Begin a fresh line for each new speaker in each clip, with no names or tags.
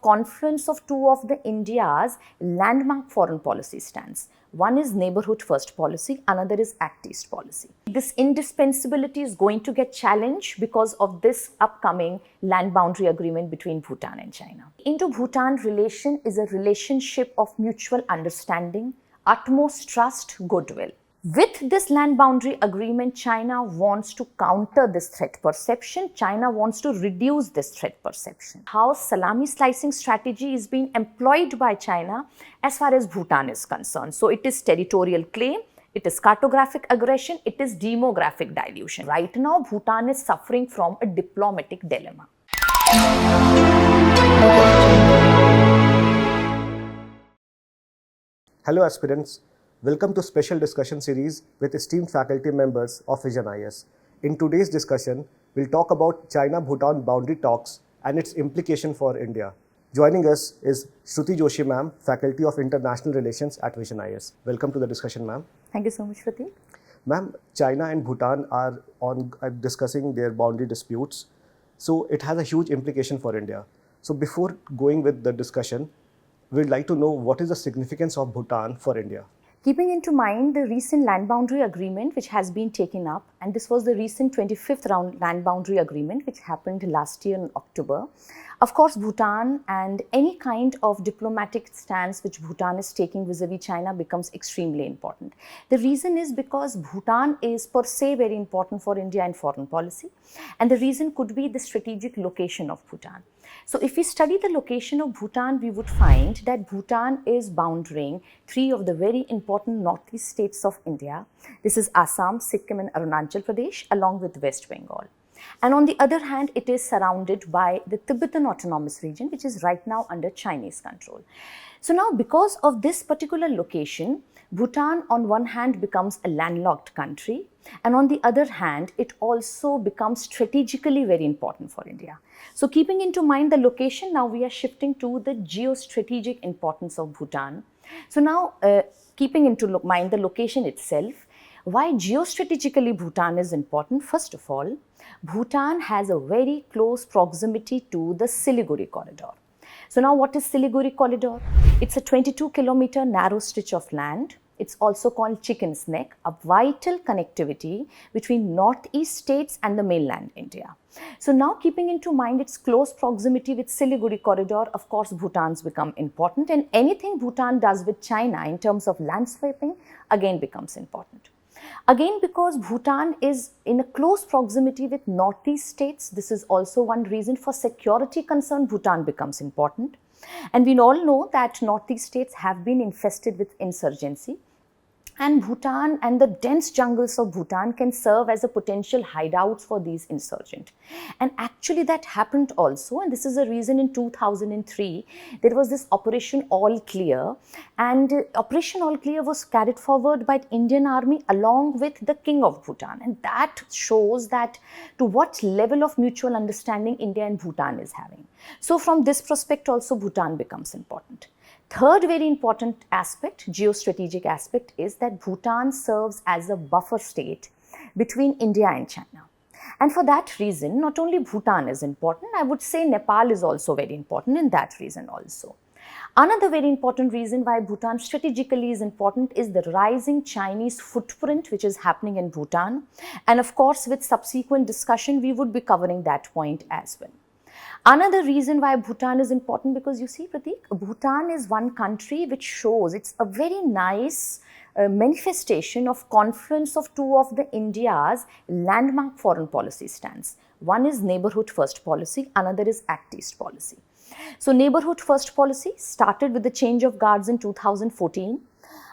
confluence of two of the India's landmark foreign policy stands. One is Neighbourhood First policy, another is Act East policy. This indispensability is going to get challenged because of this upcoming land boundary agreement between Bhutan and China. Indo-Bhutan relation is a relationship of mutual understanding, utmost trust, goodwill. With this land boundary agreement, China wants to counter this threat perception. China wants to reduce this threat perception. How salami slicing strategy is being employed by China as far as Bhutan is concerned. So it is territorial claim, it is cartographic aggression, it is demographic dilution. Right now, Bhutan is suffering from a diplomatic dilemma.
Hello aspirants. Welcome to special discussion series with esteemed faculty members of Vision IAS. In today's discussion, we'll talk about China-Bhutan boundary talks and its implication for India. Joining us is Shruti Ma'am, Faculty of International Relations at Vision IAS. Welcome to the discussion, ma'am.
Thank you so much, Shruti.
Ma'am, China and Bhutan are discussing their boundary disputes. So it has a huge implication for India. So before going with the discussion, we'd like to know what is the significance of Bhutan for India.
Keeping into mind the recent land boundary agreement which has been taken up, and this was the recent 25th round land boundary agreement which happened last year in October. Of course, Bhutan and any kind of diplomatic stance which Bhutan is taking vis-a-vis China becomes extremely important. The reason is because Bhutan is per se very important for India in foreign policy, and the reason could be the strategic location of Bhutan. So if we study the location of Bhutan, we would find that Bhutan is bounding three of the very important northeast states of India. This is Assam, Sikkim and Arunachal Pradesh along with West Bengal. And on the other hand, it is surrounded by the Tibetan Autonomous Region, which is right now under Chinese control. So now because of this particular location, Bhutan on one hand becomes a landlocked country, and on the other hand, it also becomes strategically very important for India. So keeping into mind the location, now we are shifting to the geostrategic importance of Bhutan. So now keeping into mind the location itself, why geostrategically Bhutan is important? First of all, Bhutan has a very close proximity to the Siliguri corridor. So now what is Siliguri corridor? It's a 22-kilometer narrow stretch of land. It's also called Chicken's Neck, a vital connectivity between northeast states and the mainland India. So now keeping into mind its close proximity with Siliguri corridor, of course Bhutan's become important, and anything Bhutan does with China in terms of land swapping again becomes important. Again, because Bhutan is in a close proximity with northeast states, this is also one reason for security concern Bhutan becomes important. And we all know that northeast states have been infested with insurgency. And Bhutan and the dense jungles of Bhutan can serve as a potential hideouts for these insurgents. And actually that happened also, and this is a reason in 2003, there was this Operation All Clear, and Operation All Clear was carried forward by the Indian Army along with the King of Bhutan. And that shows that to what level of mutual understanding India and Bhutan is having. So from this prospect also Bhutan becomes important. Third very important aspect, geostrategic aspect, is that Bhutan serves as a buffer state between India and China. And for that reason, not only Bhutan is important, I would say Nepal is also very important in that reason also. Another very important reason why Bhutan strategically is important is the rising Chinese footprint which is happening in Bhutan. And of course, with subsequent discussion, we would be covering that point as well. Another reason why Bhutan is important, because you see, Pratik, Bhutan is one country which shows it's a very nice manifestation of confluence of two of the India's landmark foreign policy stands. One is Neighbourhood First policy, another is Act East policy. So Neighbourhood First policy started with the change of guards in 2014.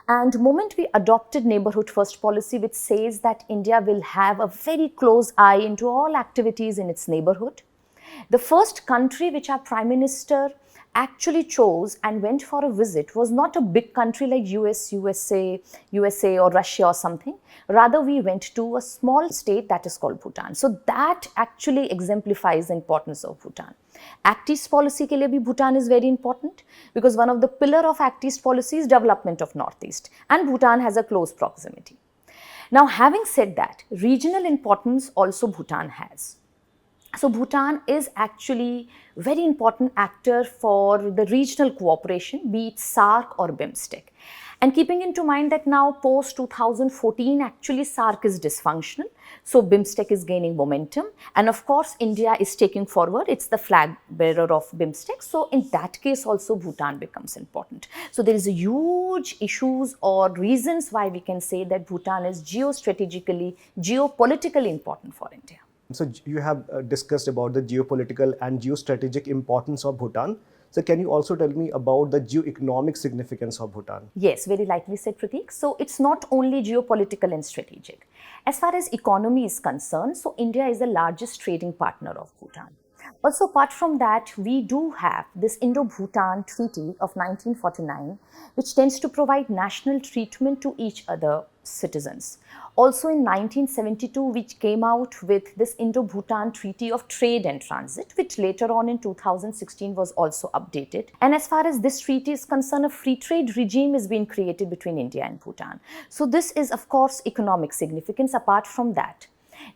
And the moment we adopted Neighbourhood First policy, which says that India will have a very close eye into all activities in its neighbourhood. The first country which our Prime Minister actually chose and went for a visit was not a big country like USA or Russia or something. Rather, we went to a small state that is called Bhutan. So that actually exemplifies the importance of Bhutan. Act East policy ke liye bhi Bhutan is very important because one of the pillar of Act East policy is development of Northeast, and Bhutan has a close proximity. Now, having said that, regional importance also Bhutan has. So Bhutan is actually a very important actor for the regional cooperation, be it SAARC or BIMSTEC. And keeping into mind that now post 2014, actually SAARC is dysfunctional. So BIMSTEC is gaining momentum. And of course, India is taking forward. It's the flag bearer of BIMSTEC. So in that case also Bhutan becomes important. So there is a huge issues or reasons why we can say that Bhutan is geostrategically, geopolitically important for India.
So you have discussed about the geopolitical and geostrategic importance of Bhutan. So can you also tell me about the geo-economic significance of Bhutan?
Yes, very rightly said, Prateek. So it's not only geopolitical and strategic. As far as economy is concerned, so India is the largest trading partner of Bhutan. Also, apart from that, we do have this Indo-Bhutan Treaty of 1949, which tends to provide national treatment to each other citizens. Also in 1972, which came out with this Indo-Bhutan Treaty of Trade and Transit, which later on in 2016 was also updated. And as far as this treaty is concerned, a free trade regime is being created between India and Bhutan. So this is, of course, economic significance. Apart from that,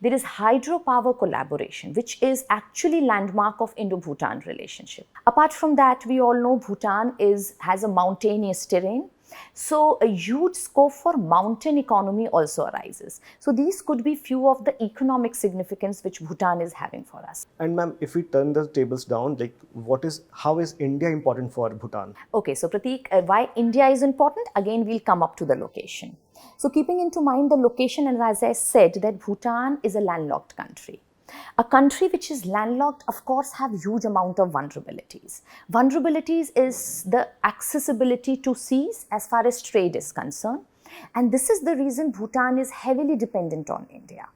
there is hydropower collaboration, which is actually landmark of Indo-Bhutan relationship. Apart from that, we all know Bhutan has a mountainous terrain. So a huge scope for mountain economy also arises. So these could be few of the economic significance which Bhutan is having for us.
And ma'am, if we turn the tables down, like how is India important for Bhutan?
Okay, so Prateek, why India is important? Again, we'll come up to the location. So keeping into mind the location, and as I said, that Bhutan is a landlocked country. A country which is landlocked, of course, have huge amount of vulnerabilities. Vulnerabilities is the accessibility to seas as far as trade is concerned. And this is the reason Bhutan is heavily dependent on India.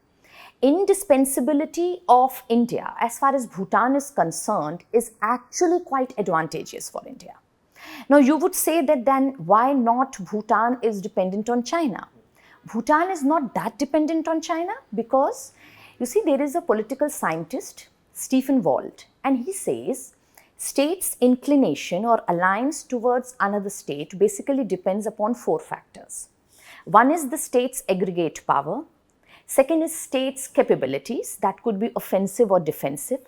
Indispensability of India as far as Bhutan is concerned is actually quite advantageous for India. Now you would say that then why not Bhutan is dependent on China? Bhutan is not that dependent on China because you see, there is a political scientist, Stephen Wald, and he says states' inclination or alliance towards another state basically depends upon four factors. One is the state's aggregate power. Second is state's capabilities, that could be offensive or defensive.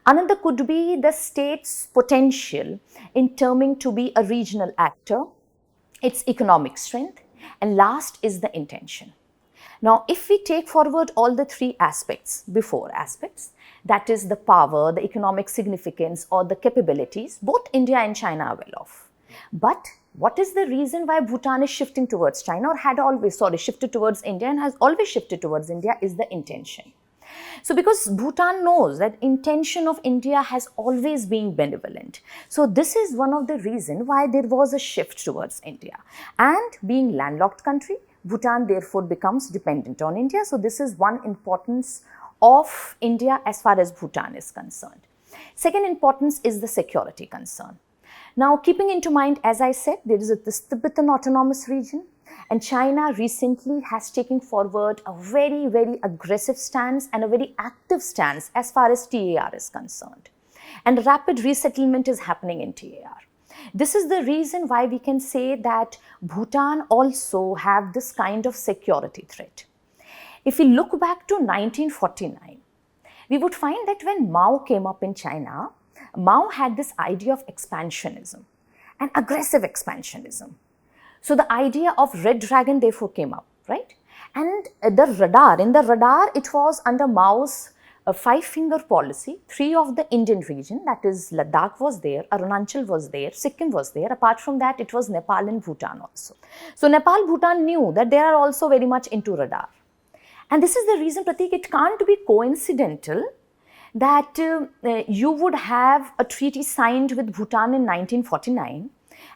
Another could be the state's potential in terming to be a regional actor, its economic strength, and last is the intention. Now, if we take forward all the three aspects, that is the power, the economic significance or the capabilities, both India and China are well off. But what is the reason why Bhutan is shifting towards China or shifted towards India and has always shifted towards India is the intention. So because Bhutan knows that intention of India has always been benevolent. So this is one of the reasons why there was a shift towards India. And being landlocked country, Bhutan therefore becomes dependent on India. So this is one importance of India as far as Bhutan is concerned. Second importance is the security concern. Now keeping into mind, as I said, there is this Tibetan Autonomous Region, and China recently has taken forward a very, very aggressive stance and a very active stance as far as TAR is concerned. And rapid resettlement is happening in TAR. This is the reason why we can say that Bhutan also have this kind of security threat. If we look back to 1949, we would find that when Mao came up in China, Mao had this idea of expansionism and aggressive expansionism. So the idea of Red Dragon therefore came up, right? And in the radar, it was under Mao's five-finger policy. Three of the Indian region, that is Ladakh was there, Arunachal was there, Sikkim was there. Apart from that, it was Nepal and Bhutan also. So Nepal, Bhutan knew that they are also very much into radar. And this is the reason, Prateek, it can't be coincidental that you would have a treaty signed with Bhutan in 1949.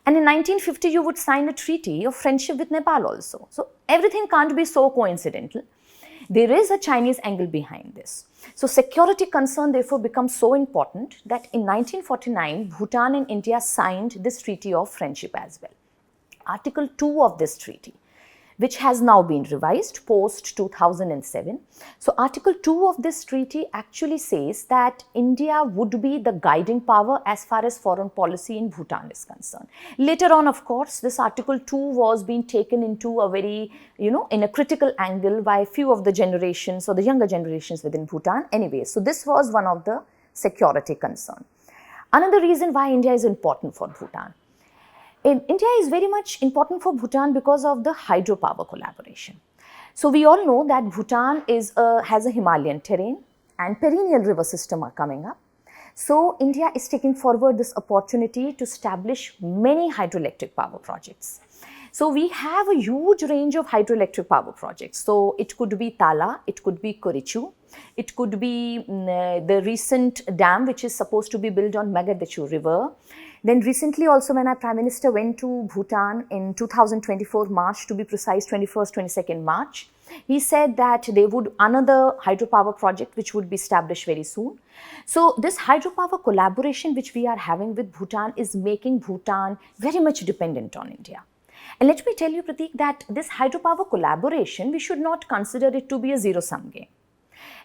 And in 1950, you would sign a treaty of friendship with Nepal also. So everything can't be so coincidental. There is a Chinese angle behind this. So security concern therefore becomes so important that in 1949, Bhutan and India signed this treaty of friendship as well. Article 2 of this treaty which has now been revised post 2007. So Article 2 of this treaty actually says that India would be the guiding power as far as foreign policy in Bhutan is concerned. Later on, of course, this Article 2 was being taken into a very, in a critical angle by a few of the generations or the younger generations within Bhutan anyway. So this was one of the security concern. Another reason why India is important for Bhutan. India is very much important for Bhutan because of the hydropower collaboration. So we all know that Bhutan has a Himalayan terrain and perennial river system are coming up. So India is taking forward this opportunity to establish many hydroelectric power projects. So we have a huge range of hydroelectric power projects. So it could be Tala, it could be Kurichu, it could be the recent dam which is supposed to be built on Megadechu River. Then recently also when our Prime Minister went to Bhutan in 2024 March, to be precise 21st, 22nd March, he said that they would another hydropower project which would be established very soon. So this hydropower collaboration which we are having with Bhutan is making Bhutan very much dependent on India. And let me tell you, Prateek, that this hydropower collaboration, we should not consider it to be a zero-sum game.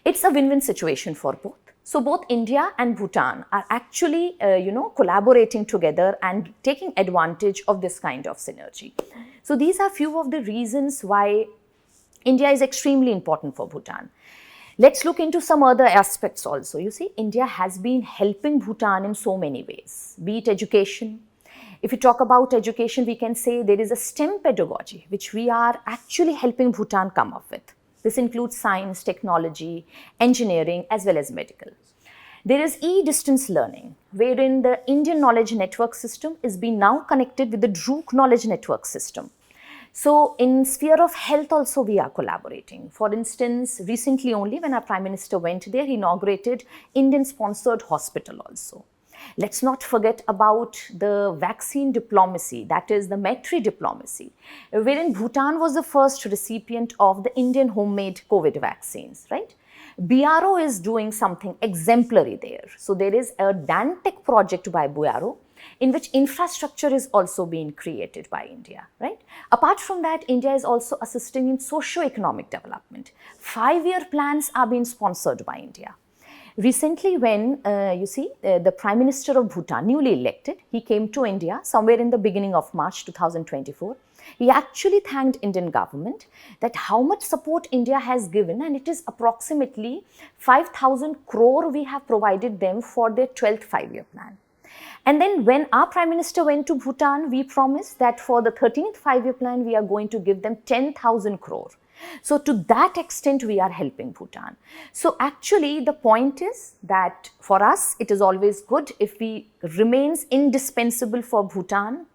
It's a win-win situation for both. So both India and Bhutan are actually, collaborating together and taking advantage of this kind of synergy. So these are few of the reasons why India is extremely important for Bhutan. Let's look into some other aspects also. You see, India has been helping Bhutan in so many ways, be it education. If we talk about education, we can say there is a STEM pedagogy which we are actually helping Bhutan come up with. This includes science, technology, engineering, as well as medical. There is e-distance learning, wherein the Indian Knowledge Network system is being now connected with the Druk Knowledge Network system. So in sphere of health also we are collaborating. For instance, recently only when our Prime Minister went there, he inaugurated Indian-sponsored hospital also. Let's not forget about the vaccine diplomacy, that is the Maitri diplomacy, wherein Bhutan was the first recipient of the Indian homemade COVID vaccines, right? BRO is doing something exemplary there. So there is a Dantec project by BRO in which infrastructure is also being created by India, right? Apart from that, India is also assisting in socio-economic development. 5-year plans are being sponsored by India. Recently, when the Prime Minister of Bhutan, newly elected, he came to India somewhere in the beginning of March 2024. He actually thanked Indian government that how much support India has given, and it is approximately 5,000 crore we have provided them for their 12th 5-year plan. And then when our Prime Minister went to Bhutan, we promised that for the 13th 5-year plan, we are going to give them 10,000 crore. So to that extent, we are helping Bhutan. So actually, the point is that for us, it is always good if we remains indispensable for Bhutan.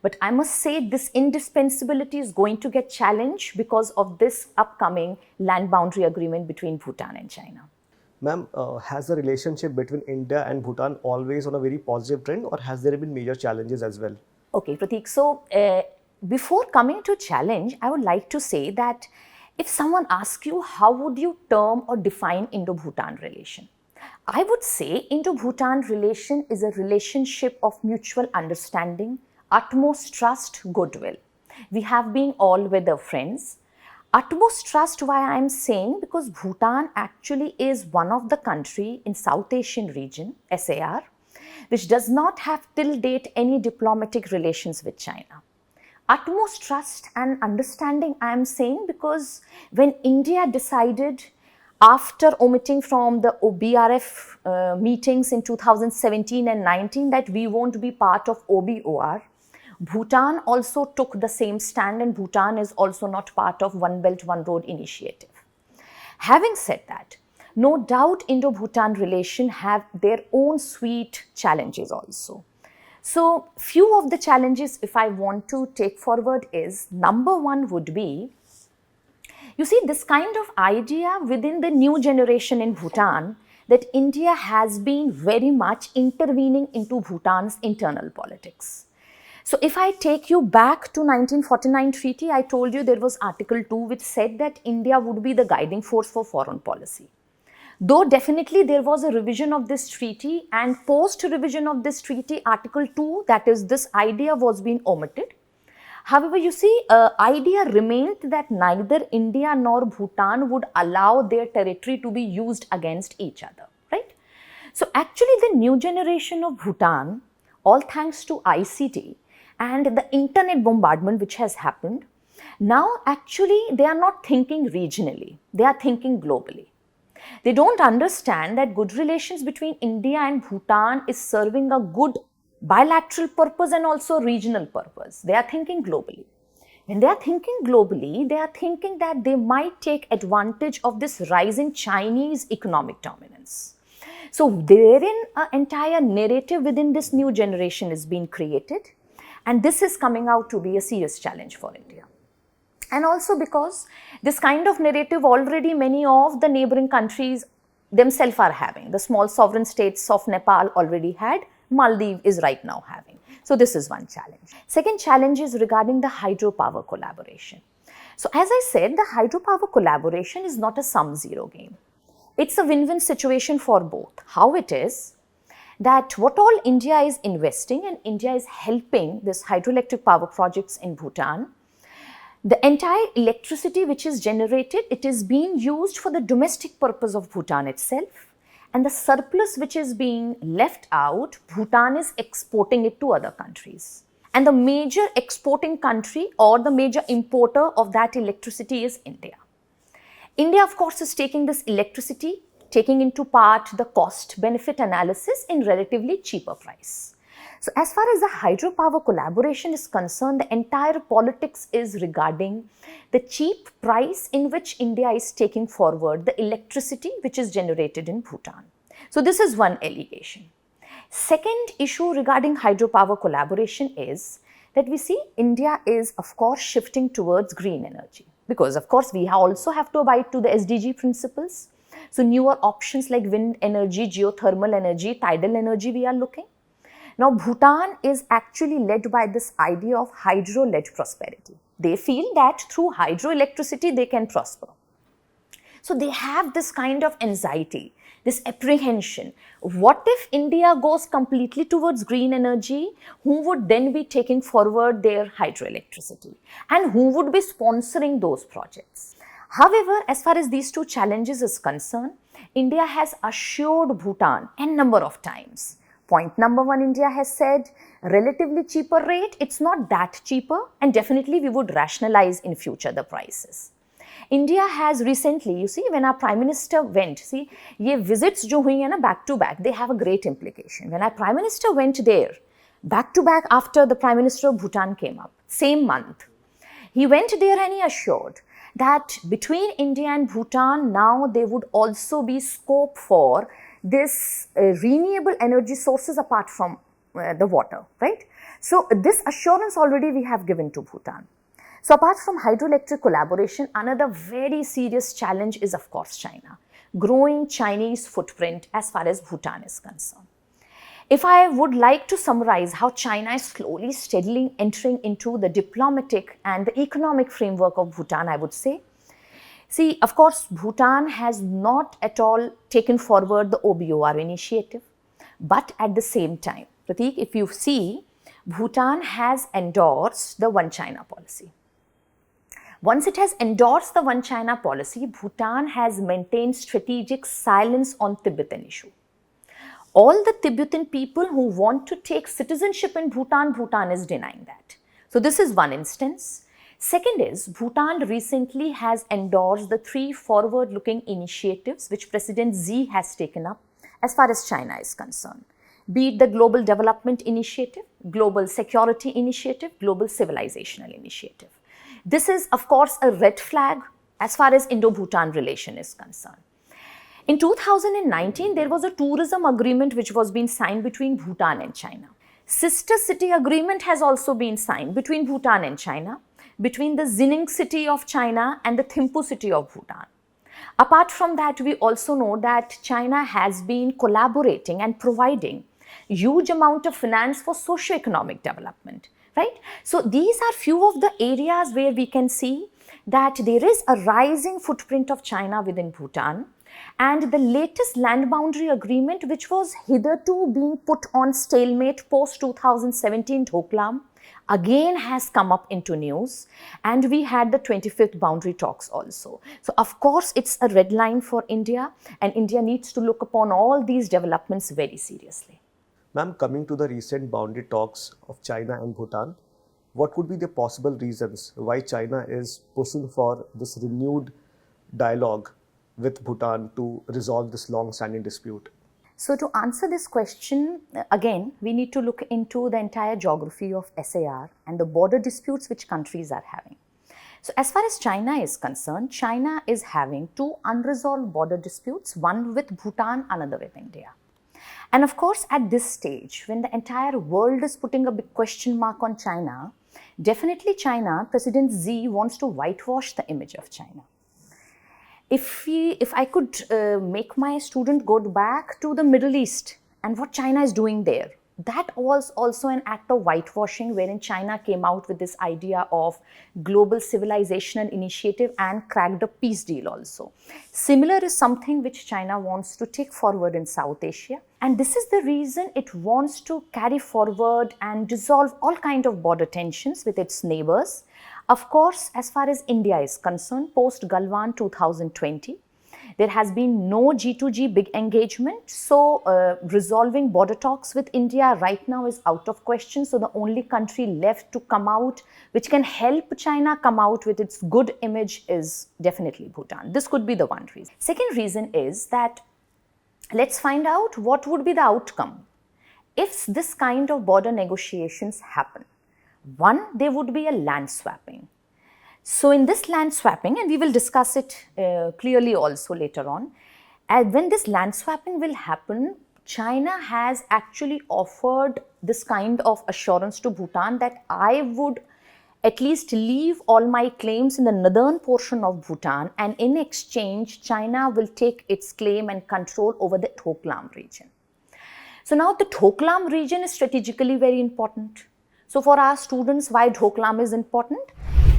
But I must say this indispensability is going to get challenged because of this upcoming land boundary agreement between Bhutan and China.
Ma'am, has the relationship between India and Bhutan always on a very positive trend, or has there been major challenges as well?
Okay, Prateek. So before coming to challenge, I would like to say that if someone asks you, how would you term or define Indo-Bhutan relation? I would say Indo-Bhutan relation is a relationship of mutual understanding, utmost trust, goodwill. We have been all-weather friends. Utmost trust, why I am saying, because Bhutan actually is one of the country in South Asian region, SAR, which does not have till date any diplomatic relations with China. Utmost trust and understanding I am saying because when India decided after omitting from the OBRF meetings in 2017 and 19 that we won't be part of OBOR, Bhutan also took the same stand, and Bhutan is also not part of One Belt, One Road initiative. Having said that, no doubt Indo-Bhutan relation have their own sweet challenges also. So few of the challenges if I want to take forward is, number one would be, you see this kind of idea within the new generation in Bhutan that India has been very much intervening into Bhutan's internal politics. So if I take you back to 1949 treaty, I told you there was Article 2 which said that India would be the guiding force for foreign policy. Though definitely there was a revision of this treaty, and post revision of this treaty, Article 2, that is this idea was being omitted. However, you see, idea remained that neither India nor Bhutan would allow their territory to be used against each other, right? So actually the new generation of Bhutan, all thanks to ICT and the internet bombardment which has happened, now actually they are not thinking regionally, they are thinking globally. They don't understand that good relations between India and Bhutan is serving a good bilateral purpose and also regional purpose. They are thinking globally. When they are thinking globally, they are thinking that they might take advantage of this rising Chinese economic dominance. So therein an entire narrative within this new generation is being created, and this is coming out to be a serious challenge for India. And also because this kind of narrative already many of the neighboring countries themselves are having. The small sovereign states of Nepal already had, Maldives is right now having. So this is one challenge. Second challenge is regarding the hydropower collaboration. So as I said, the hydropower collaboration is not a sum-zero game. It's a win-win situation for both. How it is that what all India is investing, and India is helping this hydroelectric power projects in Bhutan, the entire electricity which is generated, it is being used for the domestic purpose of Bhutan itself, and the surplus which is being left out, Bhutan is exporting it to other countries. And the major exporting country or the major importer of that electricity is India. India, of course, is taking this electricity, taking into part the cost-benefit analysis in relatively cheaper price. So as far as the hydropower collaboration is concerned, the entire politics is regarding the cheap price in which India is taking forward the electricity which is generated in Bhutan. So this is one allegation. Second issue regarding hydropower collaboration is that we see India is of course shifting towards green energy, because of course we also have to abide to the SDG principles. So newer options like wind energy, geothermal energy, tidal energy we are looking. Now, Bhutan is actually led by this idea of hydro-led prosperity. They feel that through hydroelectricity they can prosper. So they have this kind of anxiety, this apprehension. What if India goes completely towards green energy? Who would then be taking forward their hydroelectricity? And who would be sponsoring those projects? However, as far as these two challenges is concerned, India has assured Bhutan a number of times. Point number one, India has said, relatively cheaper rate, it's not that cheaper, and definitely we would rationalize in future the prices. India has recently, you see, when our Prime Minister went, see, ye visits jo hui hai na back to back, they have a great implication. When our Prime Minister went there, back to back after the Prime Minister of Bhutan came up, same month, he went there and he assured that between India and Bhutan, now there would also be scope for this renewable energy sources apart from the water, right? So this assurance already we have given to Bhutan. So apart from hydroelectric collaboration, another very serious challenge is of course China, growing Chinese footprint as far as Bhutan is concerned. If I would like to summarize how China is slowly, steadily entering into the diplomatic and the economic framework of Bhutan, I would say, see, of course, Bhutan has not at all taken forward the OBOR initiative, but at the same time, Prateek, if you see, Bhutan has endorsed the One China policy. Once it has endorsed the One China policy, Bhutan has maintained strategic silence on Tibetan issue. All the Tibetan people who want to take citizenship in Bhutan, Bhutan is denying that. So this is one instance. Second is, Bhutan recently has endorsed the 3 forward-looking initiatives which President Xi has taken up as far as China is concerned. Be it the Global Development Initiative, Global Security Initiative, Global Civilizational Initiative. This is, of course, a red flag as far as Indo-Bhutan relation is concerned. In 2019, there was a tourism agreement which was being signed between Bhutan and China. Sister city agreement has also been signed between Bhutan and China, between the Xining city of China and the Thimphu city of Bhutan. Apart from that, we also know that China has been collaborating and providing huge amount of finance for socio-economic development, right? So these are few of the areas where we can see that there is a rising footprint of China within Bhutan. And the latest land boundary agreement, which was hitherto being put on stalemate post 2017 Doklam, again has come up into news, and we had the 25th boundary talks also. So of course it's a red line for India, and India needs to look upon all these developments very seriously.
Ma'am, coming to the recent boundary talks of China and Bhutan, what would be the possible reasons why China is pushing for this renewed dialogue with Bhutan to resolve this long-standing dispute?
So to answer this question, again, we need to look into the entire geography of SAR and the border disputes which countries are having. So as far as China is concerned, China is having two unresolved border disputes, one with Bhutan, another with India. And of course, at this stage, when the entire world is putting a big question mark on China, definitely China, President Xi wants to whitewash the image of China. If I could make my student go back to the Middle East and what China is doing there, that was also an act of whitewashing, wherein China came out with this idea of global civilizational initiative and cracked a peace deal also. Similar is something which China wants to take forward in South Asia. And this is the reason it wants to carry forward and dissolve all kinds of border tensions with its neighbors. Of course, as far as India is concerned, post Galwan 2020, there has been no G2G big engagement. So resolving border talks with India right now is out of question. So the only country left to come out, which can help China come out with its good image, is definitely Bhutan. This could be the one reason. Second reason is that let's find out what would be the outcome if this kind of border negotiations happen. One, there would be a land swapping. So in this land swapping, and we will discuss it clearly also later on, and when this land swapping will happen, China has actually offered this kind of assurance to Bhutan that I would at least leave all my claims in the northern portion of Bhutan, and in exchange, China will take its claim and control over the Doklam region. So now the Doklam region is strategically very important. So for our students, why Doklam is important?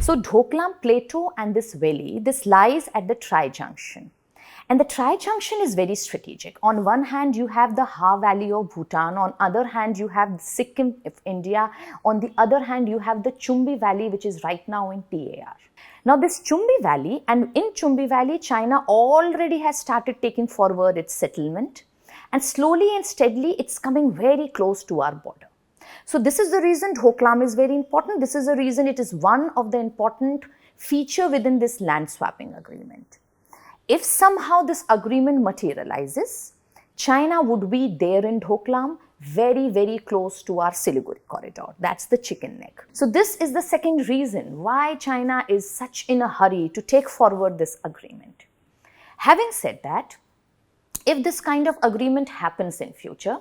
So Doklam Plateau and this valley, this lies at the tri-junction. And the tri-junction is very strategic. On one hand, you have the Ha Valley of Bhutan. On other hand, you have Sikkim of India. On the other hand, you have the Chumbi Valley, which is right now in TAR. Now this Chumbi Valley, and in Chumbi Valley, China already has started taking forward its settlement. And slowly and steadily, it's coming very close to our border. So this is the reason Doklam is very important. This is the reason it is one of the important feature within this land swapping agreement. If somehow this agreement materializes, China would be there in Doklam, very, very close to our Siliguri corridor. That's the chicken neck. So this is the second reason why China is such in a hurry to take forward this agreement. Having said that, if this kind of agreement happens in future,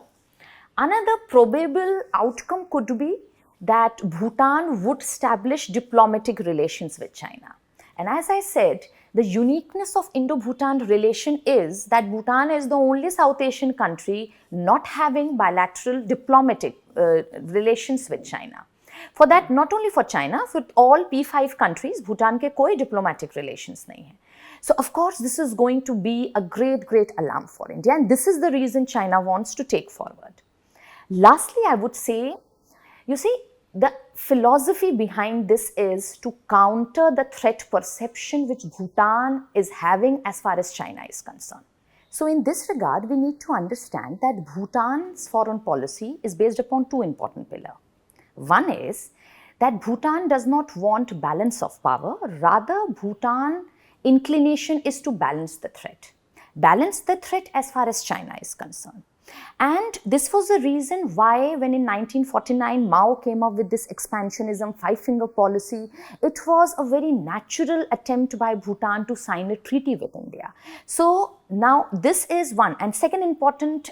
another probable outcome could be that Bhutan would establish diplomatic relations with China. And as I said, the uniqueness of Indo-Bhutan relation is that Bhutan is the only South Asian country not having bilateral diplomatic relations with China. For that, not only for China, for all P5 countries, Bhutan ke koi diplomatic relations nahi hai. So of course, this is going to be a great, great alarm for India, and this is the reason China wants to take forward. Lastly, I would say, you see, the philosophy behind this is to counter the threat perception which Bhutan is having as far as China is concerned. So in this regard, we need to understand that Bhutan's foreign policy is based upon two important pillars. One is that Bhutan does not want balance of power, rather Bhutan inclination is to balance the threat. Balance the threat as far as China is concerned. And this was the reason why when in 1949 Mao came up with this expansionism five-finger policy, it was a very natural attempt by Bhutan to sign a treaty with India. So now this is one. And second important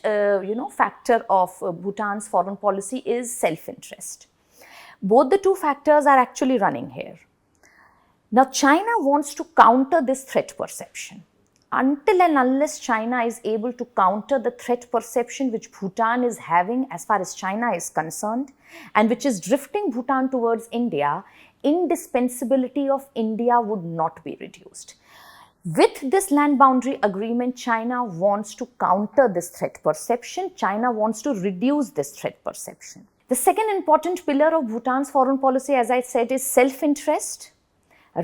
factor of Bhutan's foreign policy is self-interest. Both the two factors are actually running here. Now China wants to counter this threat perception. Until and unless China is able to counter the threat perception which Bhutan is having as far as China is concerned, and which is drifting Bhutan towards India, indispensability of India would not be reduced. With this land boundary agreement, China wants to counter this threat perception. China wants to reduce this threat perception. The second important pillar of Bhutan's foreign policy, as I said, is self-interest.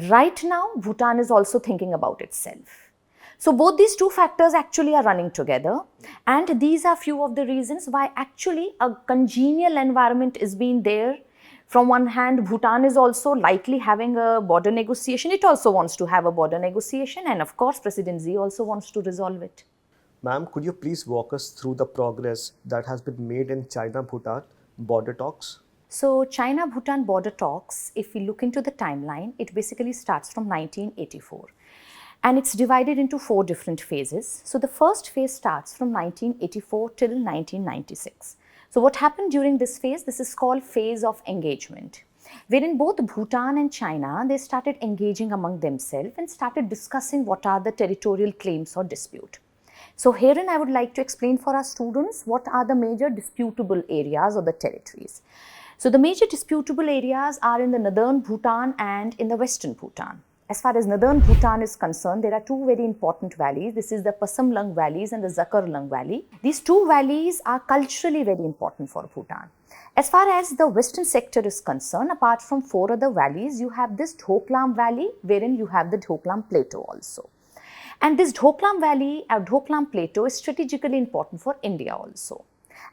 Right now, Bhutan is also thinking about itself. So both these two factors actually are running together, and these are few of the reasons why actually a congenial environment is being there. From one hand, Bhutan is also likely having a border negotiation. It also wants to have a border negotiation, and of course, President Xi also wants to resolve it.
Ma'am, could you please walk us through the progress that has been made in China-Bhutan border talks?
So China-Bhutan border talks, if we look into the timeline, it basically starts from 1984. And it's divided into 4 different phases. So the first phase starts from 1984 till 1996. So what happened during this phase? This is called phase of engagement, wherein both Bhutan and China, they started engaging among themselves and started discussing what are the territorial claims or dispute. So herein I would like to explain for our students what are the major disputable areas or the territories. So the major disputable areas are in the northern Bhutan and in the western Bhutan. As far as northern Bhutan is concerned, there are 2 very important valleys. This is the Pasamlung valleys and the Zakarlung valley. These 2 valleys are culturally very important for Bhutan. As far as the western sector is concerned, apart from 4 other valleys, you have this Doklam valley, wherein you have the Doklam plateau also. And this Doklam valley, or Doklam plateau, is strategically important for India also.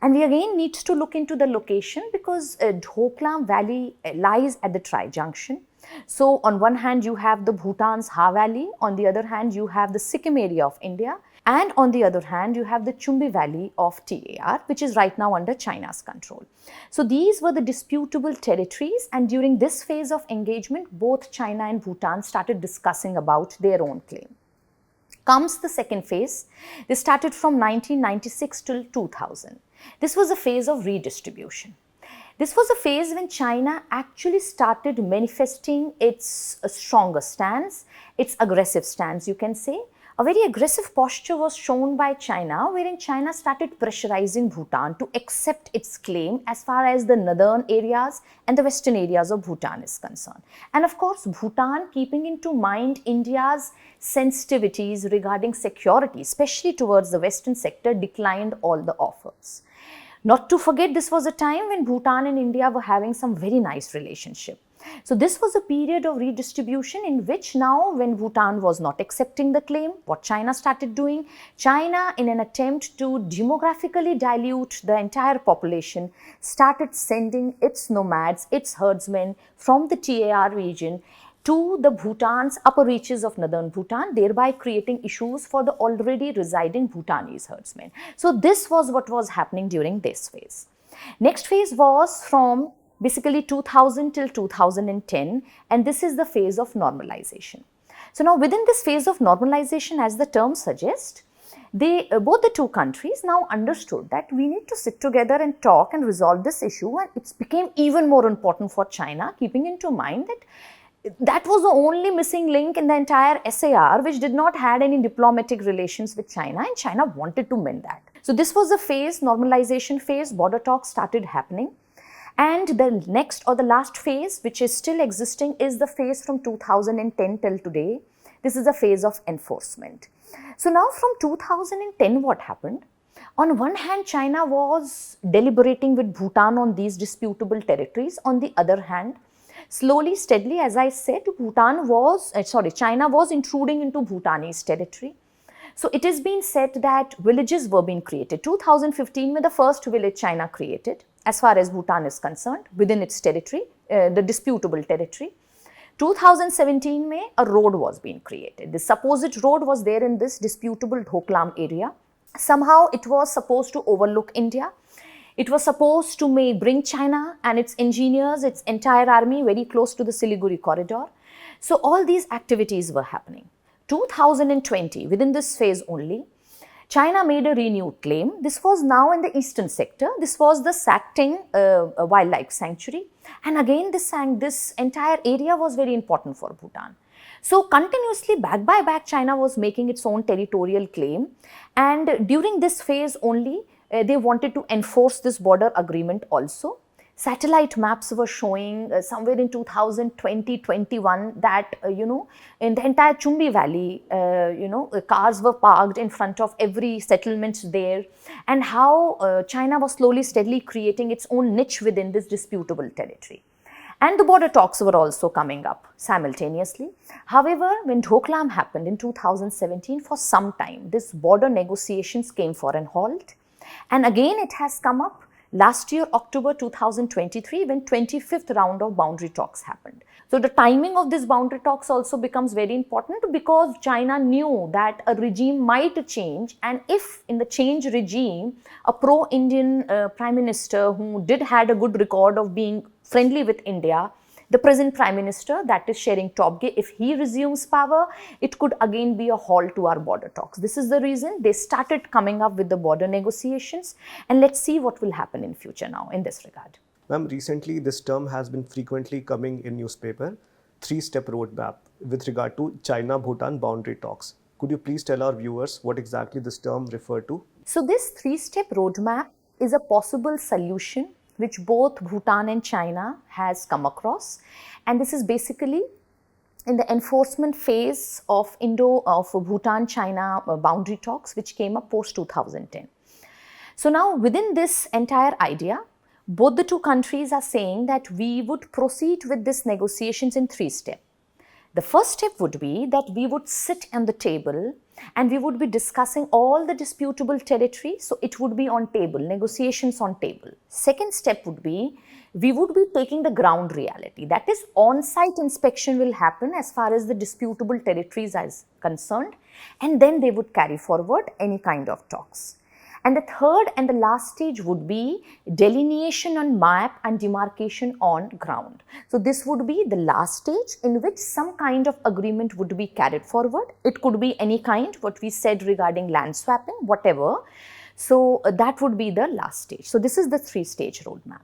And we again need to look into the location because Doklam valley lies at the tri-junction. So on one hand you have the Bhutan's Ha valley, on the other hand you have the Sikkim area of India, and on the other hand you have the Chumbi valley of TAR, which is right now under China's control. So these were the disputable territories, and during this phase of engagement both China and Bhutan started discussing about their own claim. Comes the second phase. This started from 1996 till 2000. This was a phase of redistribution. This was a phase when China actually started manifesting its stronger stance, its aggressive stance, you can say. A very aggressive posture was shown by China, wherein China started pressurizing Bhutan to accept its claim as far as the northern areas and the western areas of Bhutan is concerned. And of course, Bhutan, keeping into mind India's sensitivities regarding security, especially towards the western sector, declined all the offers. Not to forget, this was a time when Bhutan and India were having some very nice relationship. So this was a period of redistribution in which now, when Bhutan was not accepting the claim, what China started doing, China, in an attempt to demographically dilute the entire population, started sending its nomads, its herdsmen from the TAR region to the Bhutan's upper reaches of northern Bhutan, thereby creating issues for the already residing Bhutanese herdsmen. So this was what was happening during this phase. Next phase was from basically 2000 till 2010, and this is the phase of normalization. So now within this phase of normalization, as the term suggests, both the 2 countries now understood that we need to sit together and talk and resolve this issue, and it became even more important for China, keeping into mind that was the only missing link in the entire SAR which did not had any diplomatic relations with China, and China wanted to mend that. So this was the phase, normalization phase, border talks started happening. And the next or the last phase, which is still existing, is the phase from 2010 till today. This is a phase of enforcement. So now from 2010, what happened? On one hand, China was deliberating with Bhutan on these disputable territories. On the other hand, slowly, steadily, as I said, China was intruding into Bhutanese territory. So it is being said that villages were being created. 2015 was the first village China created, as far as Bhutan is concerned, within its territory, the disputable territory. 2017 May, a road was being created. The supposed road was there in this disputable Doklam area. Somehow it was supposed to overlook India. It was supposed to bring China and its engineers, its entire army very close to the Siliguri corridor. So all these activities were happening. 2020, within this phase only, China made a renewed claim. This was now in the eastern sector. This was the Sakteng wildlife sanctuary. And again, this entire area was very important for Bhutan. So continuously, back by back, China was making its own territorial claim. And during this phase only, they wanted to enforce this border agreement also. Satellite maps were showing somewhere in 2020-21 that, in the entire Chumbi Valley, cars were parked in front of every settlement there, and how China was slowly, steadily creating its own niche within this disputable territory. And the border talks were also coming up simultaneously. However, when Doklam happened in 2017, for some time, this border negotiations came for an halt. And again, it has come up last year, October 2023, when 25th round of boundary talks happened. So the timing of this boundary talks also becomes very important, because China knew that a regime might change, and if in the change regime, a pro-Indian prime minister who did had a good record of being friendly with India, the present prime minister, that is Shering Tobgay, if he resumes power, it could again be a halt to our border talks. This is the reason they started coming up with the border negotiations, and let's see what will happen in future now in this regard.
Ma'am, recently this term has been frequently coming in newspaper, three-step roadmap with regard to China-Bhutan boundary talks. Could you please tell our viewers what exactly this term referred to?
So this three-step roadmap is a possible solution which both Bhutan and China has come across, and this is basically in the enforcement phase of Bhutan-China boundary talks, which came up post 2010. So now within this entire idea, both the two countries are saying that we would proceed with these negotiations in three steps. The first step would be that we would sit on the table and we would be discussing all the disputable territory. So it would be on table, negotiations on table. Second step would be, we would be taking the ground reality. That is, on-site inspection will happen as far as the disputable territories is concerned, and then they would carry forward any kind of talks. And the third and the last stage would be delineation on map and demarcation on ground. So this would be the last stage in which some kind of agreement would be carried forward. It could be any kind, what we said regarding land swapping, whatever. So that would be the last stage. So this is the three-stage roadmap.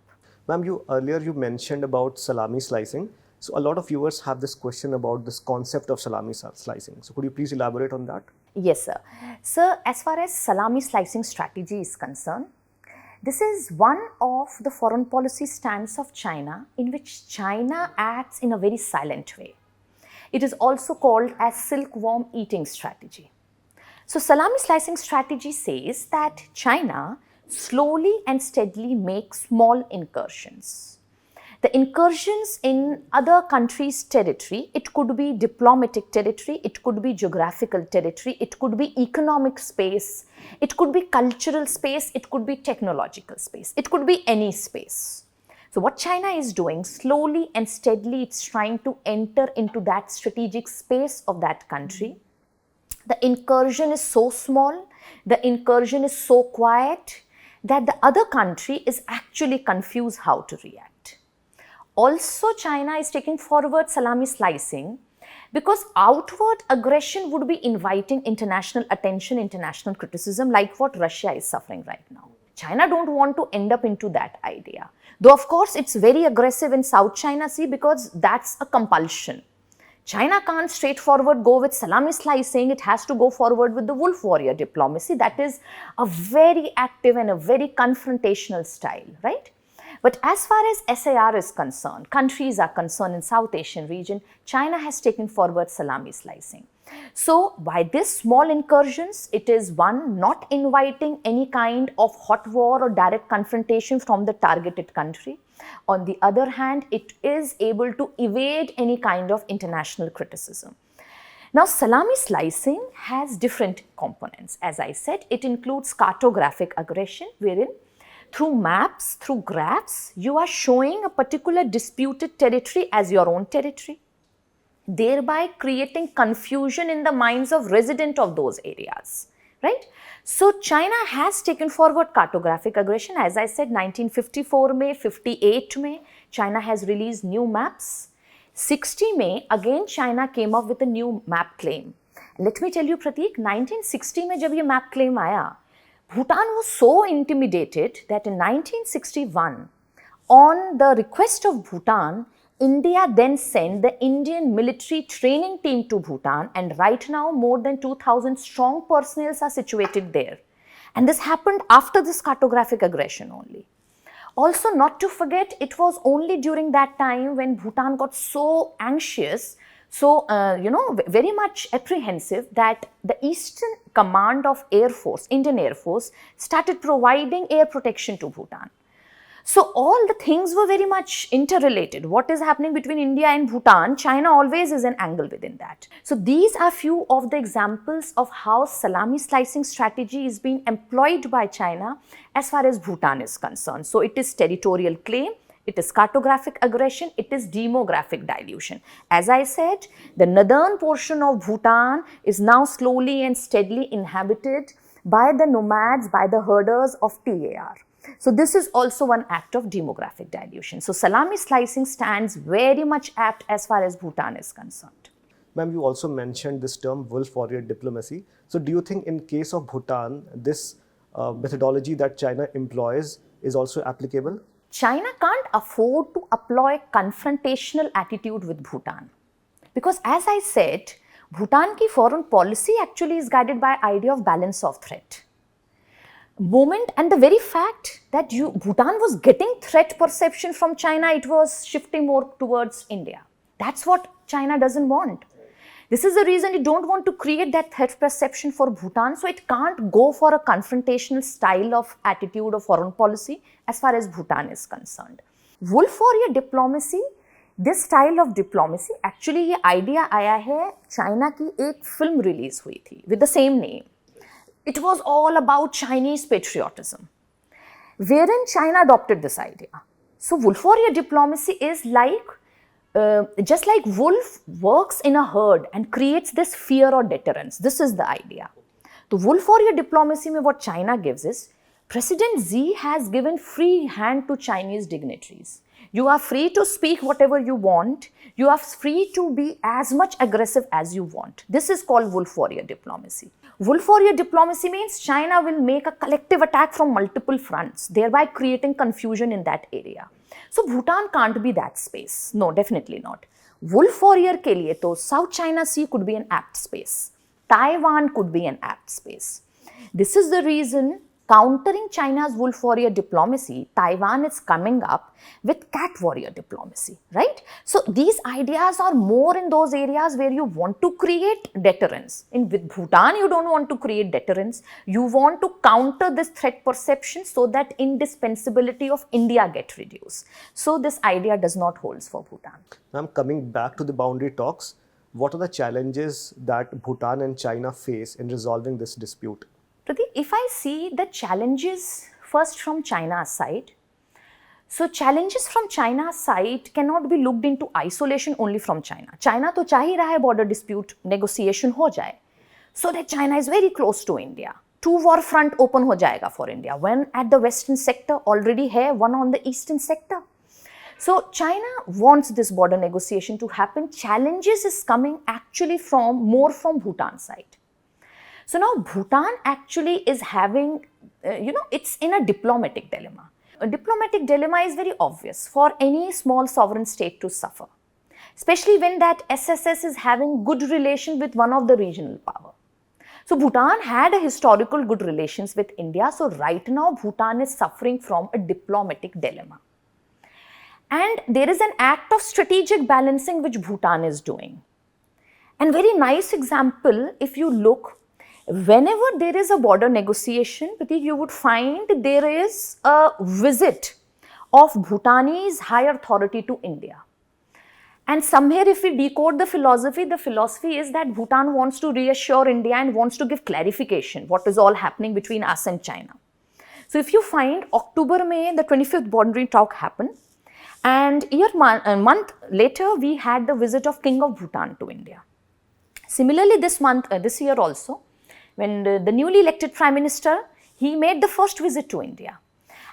Ma'am, earlier you mentioned about salami slicing. So a lot of viewers have this question about this concept of salami slicing. So could you please elaborate on that?
Yes, sir. Sir, as far as salami slicing strategy is concerned, this is one of the foreign policy stance of China, in which China acts in a very silent way. It is also called as silkworm eating strategy. So salami slicing strategy says that China slowly and steadily makes small incursions. The incursions in other countries' territory, it could be diplomatic territory, it could be geographical territory, it could be economic space, it could be cultural space, it could be technological space, it could be any space. So what China is doing, slowly and steadily, it's trying to enter into that strategic space of that country. The incursion is so small, the incursion is so quiet, that the other country is actually confused how to react. Also, China is taking forward salami slicing because outward aggression would be inviting international attention, international criticism, like what Russia is suffering right now. China don't want to end up into that idea. Though, of course, it's very aggressive in South China Sea because that's a compulsion. China can't straightforward go with salami slicing, it has to go forward with the wolf warrior diplomacy. That is a very active and a very confrontational style, right? But as far as SAR is concerned, countries are concerned in South Asian region, China has taken forward salami slicing. So by this small incursions, it is one, not inviting any kind of hot war or direct confrontation from the targeted country. On the other hand, it is able to evade any kind of international criticism. Now, salami slicing has different components. As I said, it includes cartographic aggression, wherein through maps, through graphs, you are showing a particular disputed territory as your own territory, thereby creating confusion in the minds of residents of those areas, right? So China has taken forward cartographic aggression. As I said, 1954 May, 58 May, China has released new maps. 60 May, again China came up with a new map claim. Let me tell you, Prateek, 1960 में जब ये map claim आया, Bhutan was so intimidated that in 1961, on the request of Bhutan, India then sent the Indian military training team to Bhutan, and right now more than 2,000 strong personnel are situated there. And this happened after this cartographic aggression only. Also, not to forget, it was only during that time when Bhutan got so anxious, so, very much apprehensive, that the Eastern Command of Air Force, Indian Air Force, started providing air protection to Bhutan. So all the things were very much interrelated. What is happening between India and Bhutan, China always is an angle within that. So these are few of the examples of how salami slicing strategy is being employed by China as far as Bhutan is concerned. So it is territorial claim, it is cartographic aggression, it is demographic dilution. As I said, the northern portion of Bhutan is now slowly and steadily inhabited by the nomads, by the herders of TAR. So this is also one act of demographic dilution. So salami slicing stands very much apt as far as Bhutan is concerned.
Ma'am, you also mentioned this term wolf warrior diplomacy. So do you think in case of Bhutan, this methodology that China employs is also applicable?
China can't afford to employ confrontational attitude with Bhutan. Because as I said, Bhutan ki foreign policy actually is guided by idea of balance of threat. Moment and the very fact that Bhutan was getting threat perception from China, it was shifting more towards India. That's what China doesn't want. This is the reason you don't want to create that threat perception for Bhutan, so it can't go for a confrontational style of attitude of foreign policy as far as Bhutan is concerned. Wolf warrior diplomacy, this style of diplomacy, actually ये idea आया है China की एक film release हुई थी with the same name. It was all about Chinese patriotism, wherein China adopted this idea. So wolf warrior diplomacy is like, just like wolf works in a herd and creates this fear or deterrence. This is the idea. So wolf warrior diplomacy mein what China gives is, President Xi has given free hand to Chinese dignitaries. You are free to speak whatever you want. You are free to be as much aggressive as you want. This is called wolf warrior diplomacy. Wolf warrior diplomacy means China will make a collective attack from multiple fronts, thereby creating confusion in that area. So Bhutan can't be that space. No, definitely not. Wolf warrior ke liye to South China Sea could be an apt space. Taiwan could be an apt space. This is the reason, countering China's wolf warrior diplomacy, Taiwan is coming up with cat warrior diplomacy, right? So these ideas are more in those areas where you want to create deterrence. With Bhutan, you don't want to create deterrence. You want to counter this threat perception so that indispensability of India get reduced. So this idea does not hold for Bhutan.
Ma'am, coming back to the boundary talks, what are the challenges that Bhutan and China face in resolving this dispute?
Pradeep, if I see the challenges first from China's side, so challenges from China's side cannot be looked into isolation only from China. China to चाह ही रहा है border dispute negotiation हो जाए, so that China is very close to India. Two war front open हो जाएगा for India. One at the western sector already है, one on the eastern sector. So China wants this border negotiation to happen. Challenges is coming actually more from Bhutan side. So now Bhutan actually is having, it's in a diplomatic dilemma. A diplomatic dilemma is very obvious for any small sovereign state to suffer, especially when that SSS is having good relation with one of the regional power. So Bhutan had a historical good relations with India. So right now Bhutan is suffering from a diplomatic dilemma. And there is an act of strategic balancing which Bhutan is doing. And very nice example, if you look, whenever there is a border negotiation, you would find there is a visit of Bhutanese high authority to India. And somewhere if we decode the philosophy is that Bhutan wants to reassure India and wants to give clarification what is all happening between us and China. So if you find October, May, the 25th boundary talk happened, and a month later we had the visit of King of Bhutan to India. Similarly, this year also, when the newly elected Prime Minister, he made the first visit to India.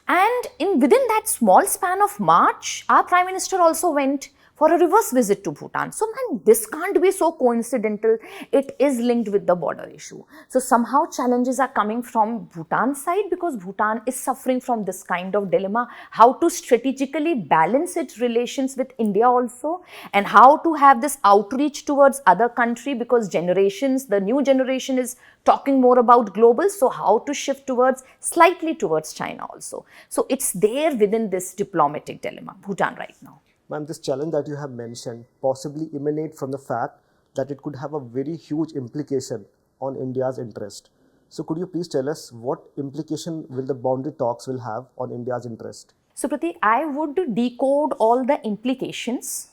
And within that small span of March, our Prime Minister also went for a reverse visit to Bhutan. So man, this can't be so coincidental. It is linked with the border issue. So somehow challenges are coming from Bhutan side because Bhutan is suffering from this kind of dilemma, how to strategically balance its relations with India also, and how to have this outreach towards other country, because the new generation is talking more about global. So how to shift slightly towards China also. So it's there within this diplomatic dilemma, Bhutan right now.
Ma'am, this challenge that you have mentioned possibly emanate from the fact that it could have a very huge implication on India's interest. So could you please tell us what implication will the boundary talks will have on India's interest?
So Pratik, I would decode all the implications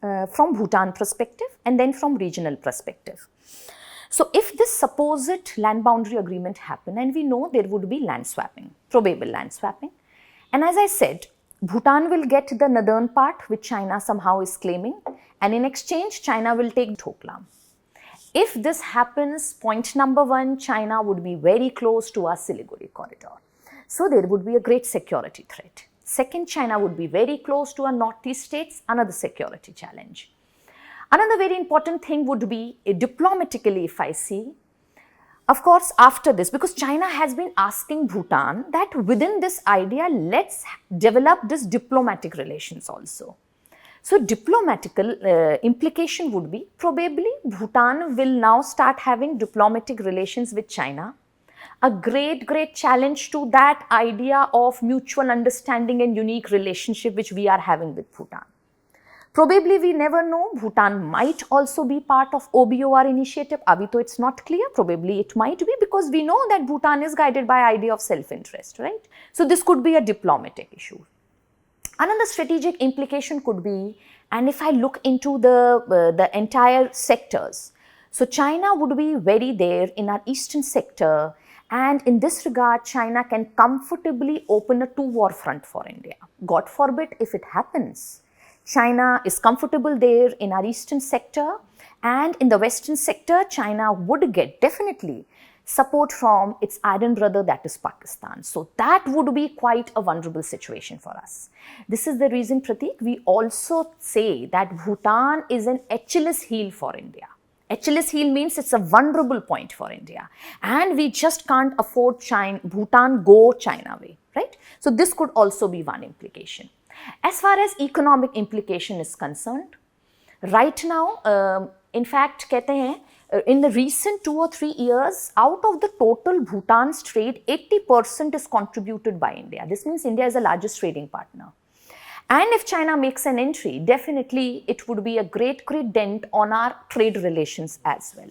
from Bhutan perspective and then from regional perspective. So if this supposed land boundary agreement happen, and we know there would be land swapping, probable land swapping, and as I said, Bhutan will get the northern part, which China somehow is claiming, and in exchange, China will take Doklam. If this happens, point number one, China would be very close to our Siliguri corridor. So there would be a great security threat. Second, China would be very close to our northeast states, another security challenge. Another very important thing would be, diplomatically if I see, of course, after this, because China has been asking Bhutan that within this idea, let's develop this diplomatic relations also. So diplomatical implication would be, probably Bhutan will now start having diplomatic relations with China. A great challenge to that idea of mutual understanding and unique relationship which we are having with Bhutan. Probably we never know, Bhutan might also be part of OBOR initiative. Abhi to it's not clear, probably it might be, because we know that Bhutan is guided by idea of self-interest, right? So this could be a diplomatic issue. Another strategic implication could be, and if I look into the entire sectors, so China would be very there in our eastern sector, and in this regard, China can comfortably open a two-war front for India. God forbid if it happens. China is comfortable there in our eastern sector, and in the western sector, China would get definitely support from its iron brother, that is Pakistan. So that would be quite a vulnerable situation for us. This is the reason, Pratik, we also say that Bhutan is an Achilles heel for India. Achilles heel means it's a vulnerable point for India, and we just can't afford Bhutan go China way, right? So this could also be one implication. As far as economic implication is concerned, right now, in fact, कहते हैं, in the recent 2 or 3 years, out of the total Bhutan's trade, 80% is contributed by India. This means India is the largest trading partner. And if China makes an entry, definitely it would be a great dent on our trade relations as well.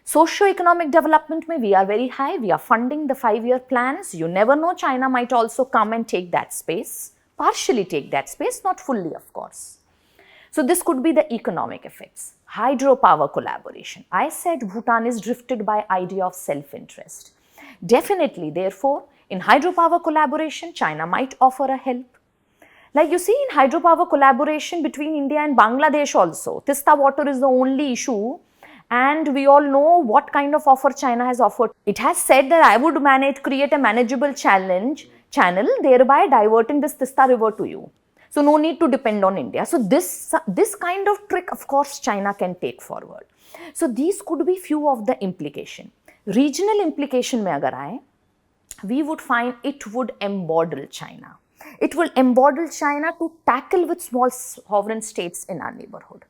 Socio-economic development, we are very high. We are funding the 5-year plans. You never know, China might also come and take that space. Partially take that space, not fully, of course. So this could be the economic effects. Hydropower collaboration. I said Bhutan is drifted by idea of self-interest. Definitely, therefore, in hydropower collaboration, China might offer a help. Like you see in hydropower collaboration between India and Bangladesh also, Tista water is the only issue, and we all know what kind of offer China has offered. It has said that I would create a manageable channel, thereby diverting this Tista river to you. So no need to depend on India. So this kind of trick, of course, China can take forward. So these could be few of the implication. Regional implication mein agar aaye, we would find it would embodel China. It will embodel China to tackle with small sovereign states in our neighborhood.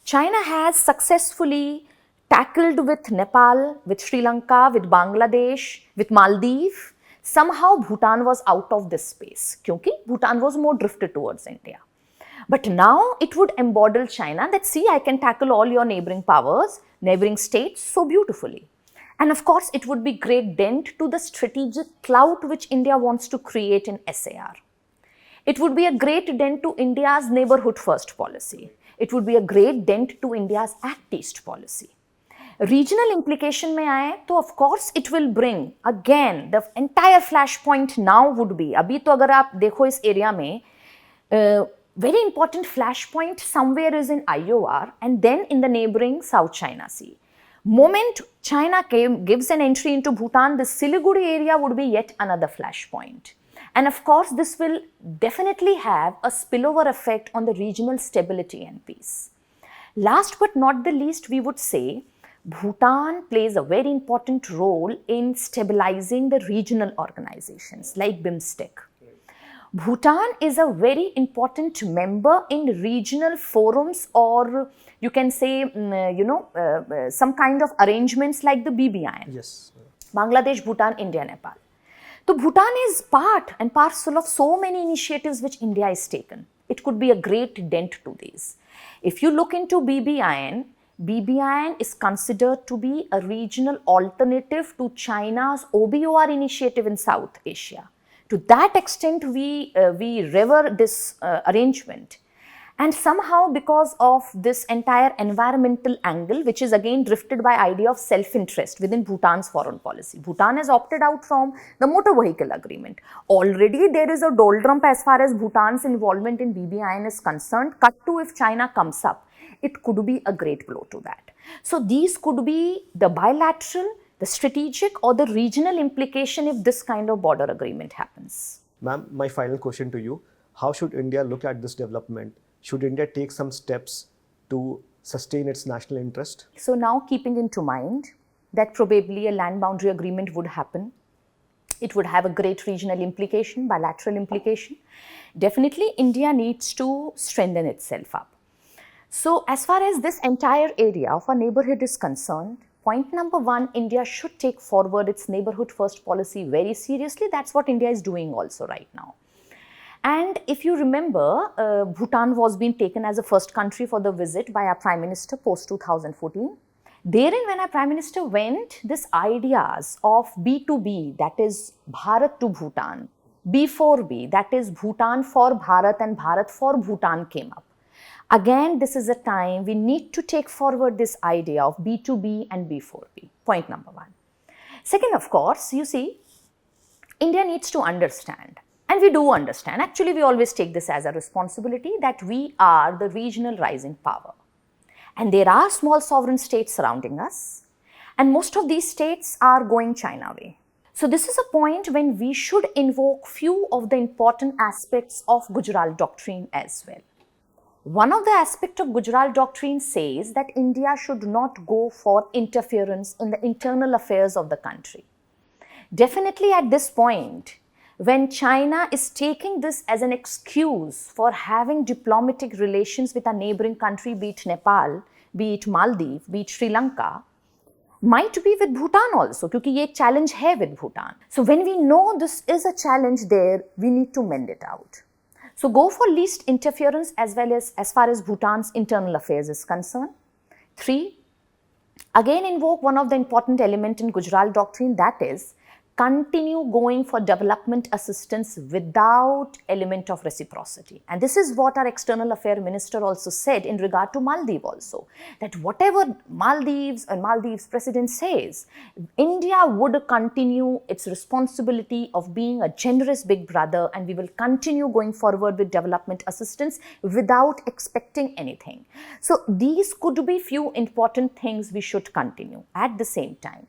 China has successfully tackled with Nepal, with Sri Lanka, with Bangladesh, with Maldives. Somehow Bhutan was out of this space, because Bhutan was more drifted towards India. But now it would embodel China that, see, I can tackle all your neighboring powers, neighboring states so beautifully. And of course, it would be great dent to the strategic clout which India wants to create in SAR. It would be a great dent to India's Neighbourhood First policy. It would be a great dent to India's Act East policy. Regional implication mein aaye, to of course it will bring, again, the entire flashpoint now would be, abhi to agar aap dekho is area mein, very important flashpoint somewhere is in IOR and then in the neighboring South China Sea. Moment China gives an entry into Bhutan, the Siliguri area would be yet another flashpoint. And of course, this will definitely have a spillover effect on the regional stability and peace. Last but not the least, we would say Bhutan plays a very important role in stabilizing the regional organizations like BIMSTEC. Bhutan is a very important member in regional forums, or you can say, some kind of arrangements like the BBIN.
Yes.
Bangladesh, Bhutan, India, Nepal. So Bhutan is part and parcel of so many initiatives which India has taken. It could be a great dent to these. If you look into BBIN, BBIN is considered to be a regional alternative to China's OBOR initiative in South Asia. To that extent, we revere this arrangement. And somehow, because of this entire environmental angle, which is again drifted by idea of self-interest within Bhutan's foreign policy, Bhutan has opted out from the motor vehicle agreement. Already there is a doldrum as far as Bhutan's involvement in BBIN is concerned. Cut to if China comes up, it could be a great blow to that. So these could be the bilateral, the strategic or the regional implication if this kind of border agreement happens.
Ma'am, my final question to you. How should India look at this development? Should India take some steps to sustain its national interest?
So now keeping into mind that probably a land boundary agreement would happen, it would have a great regional implication, bilateral implication. Definitely India needs to strengthen itself up. So as far as this entire area of our neighborhood is concerned, point number one, India should take forward its neighborhood first policy very seriously. That's what India is doing also right now. And if you remember, Bhutan was being taken as a first country for the visit by our Prime Minister post 2014. Therein, when our Prime Minister went, this ideas of B2B, that is Bharat to Bhutan, B4B, that is Bhutan for Bharat and Bharat for Bhutan came up. Again, this is a time we need to take forward this idea of B2B and B4B, point number one. Second, of course, you see, India needs to understand, and we do understand, actually we always take this as a responsibility, that we are the regional rising power. And there are small sovereign states surrounding us, and most of these states are going China way. So this is a point when we should invoke few of the important aspects of Gujarat Doctrine as well. One of the aspects of Gujarat Doctrine says that India should not go for interference in the internal affairs of the country. Definitely at this point, when China is taking this as an excuse for having diplomatic relations with a neighboring country, be it Nepal, be it Maldives, be it Sri Lanka, might be with Bhutan also, because ये एक challenge है with Bhutan. So when we know this is a challenge there, we need to mend it out. So go for least interference as well as far as Bhutan's internal affairs is concerned. 3, again invoke one of the important elements in Gujarat Doctrine, that is continue going for development assistance without element of reciprocity. And this is what our external affairs minister also said in regard to Maldives also, that whatever Maldives and Maldives president says, India would continue its responsibility of being a generous big brother, and we will continue going forward with development assistance without expecting anything. So these could be few important things we should continue. At the same time,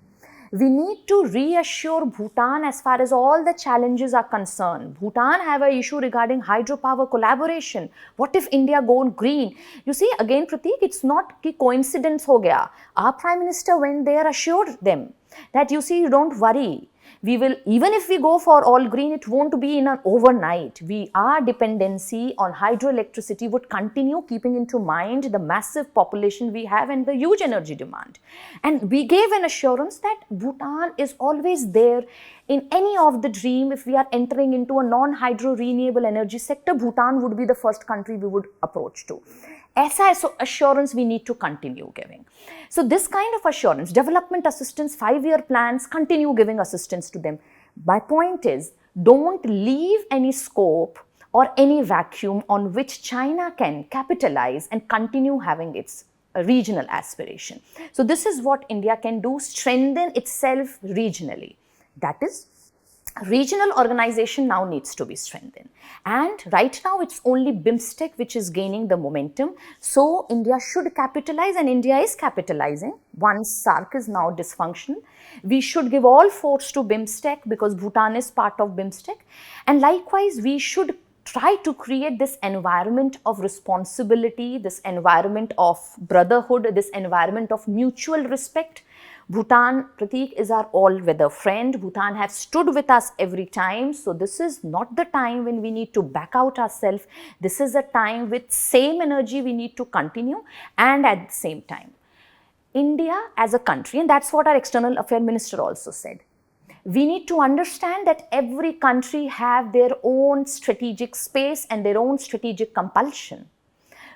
we need to reassure Bhutan as far as all the challenges are concerned. Bhutan have an issue regarding hydropower collaboration. What if India goes green? You see, again Prateek, it's not ki coincidence ho gaya. Our Prime Minister went there, assured them that you see, don't worry. We will, even if we go for all green, it won't be in an overnight. Our dependency on hydroelectricity would continue, keeping into mind the massive population we have and the huge energy demand. And we gave an assurance that Bhutan is always there in any of the dream. If we are entering into a non-hydro renewable energy sector, Bhutan would be the first country we would approach to. ऐसा assurance we need to continue giving. So this kind of assurance, development assistance, 5-year plans, continue giving assistance to them. My point is, don't leave any scope or any vacuum on which China can capitalize and continue having its regional aspiration. So this is what India can do, strengthen itself regionally. That is regional organization now needs to be strengthened. And right now it's only BIMSTEC which is gaining the momentum. So India should capitalize, and India is capitalizing. Once SARC is now dysfunctional, we should give all force to BIMSTEC because Bhutan is part of BIMSTEC. And likewise, we should try to create this environment of responsibility, this environment of brotherhood, this environment of mutual respect. Bhutan, Prateek, is our all-weather friend. Bhutan has stood with us every time. So this is not the time when we need to back out ourselves. This is a time with same energy we need to continue, and at the same time, India as a country, and that's what our External Affairs Minister also said, we need to understand that every country have their own strategic space and their own strategic compulsion.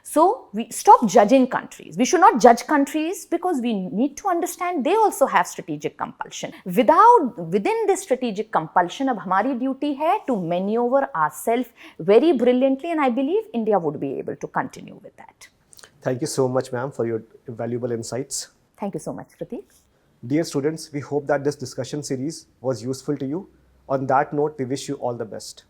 So we stop judging countries. We should not judge countries because we need to understand they also have strategic compulsion. Within this strategic compulsion, अब हमारी duty है to maneuver ourselves very brilliantly, and I believe India would be able to continue with that.
Thank you so much, ma'am, for your valuable insights.
Thank you so much, Prateek.
Dear students, we hope that this discussion series was useful to you. On that note, we wish you all the best.